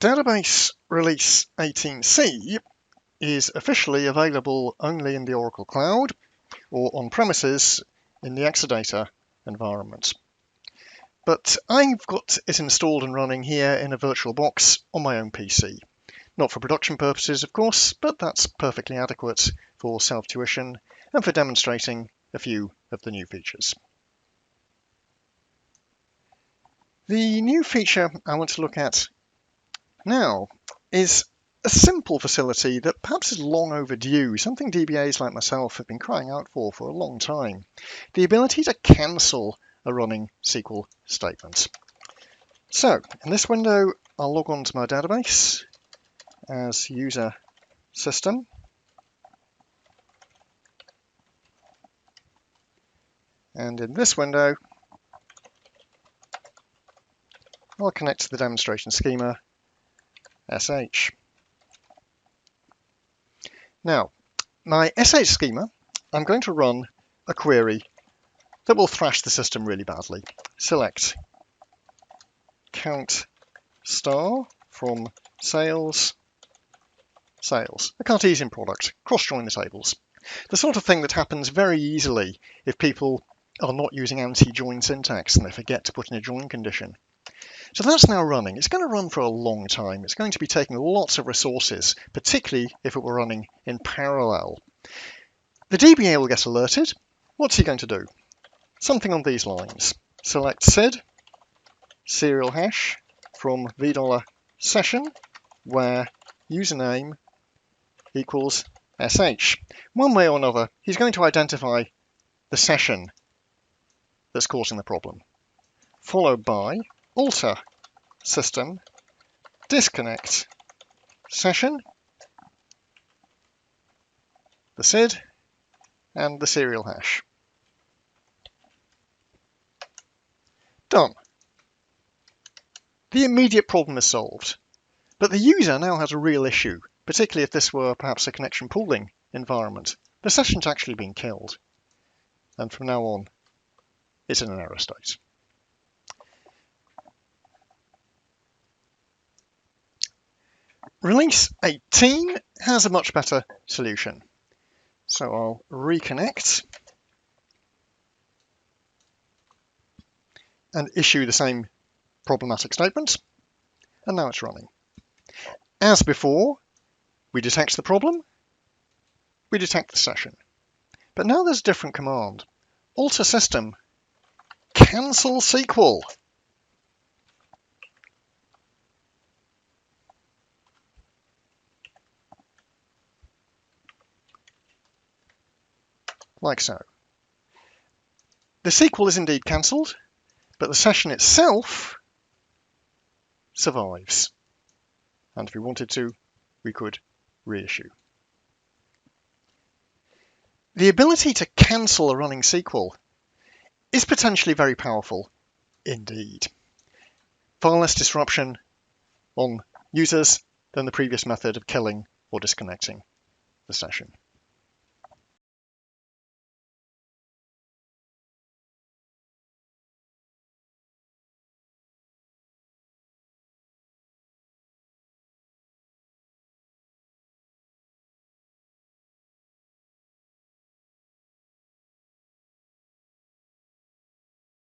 Database Release 18c is officially available only in the Oracle Cloud or on premises in the Exadata environment. But I've got it installed and running here in a virtual box on my own PC. Not for production purposes, of course, but that's perfectly adequate for self-tuition and for demonstrating a few of the new features. The new feature I want to look at now is a simple facility that perhaps is long overdue, something DBAs like myself have been crying out for a long time. The ability to cancel a running SQL statement. So in this window, I'll log on to my database as user system. And in this window, I'll connect to the demonstration schema SH. Now, my SH schema, I'm going to run a query that will thrash the system really badly. Select count star from sales, a Cartesian product, cross-join the tables. The sort of thing that happens very easily if people are not using anti-join syntax and they forget to put in a join condition. So that's now running. It's going to run for a long time. It's going to be taking lots of resources, particularly if it were running in parallel. The DBA will get alerted. What's he going to do? Something on these lines. Select SID, serial hash from $session, where username equals SH. One way or another, he's going to identify the session that's causing the problem, followed by alter system disconnect session, the SID, and the serial hash. Done. The immediate problem is solved, but the user now has a real issue, particularly if this were perhaps a connection pooling environment. The session's actually been killed, and from now on, it's in an error state. Release 18 has a much better solution. So I'll reconnect and issue the same problematic statement, and now it's running. As before, we detect the problem, we detect the session. But now there's a different command. Alter system cancel SQL. Like so. The SQL is indeed cancelled, but the session itself survives. And if we wanted to, we could reissue. The ability to cancel a running SQL is potentially very powerful indeed. Far less disruption on users than the previous method of killing or disconnecting the session.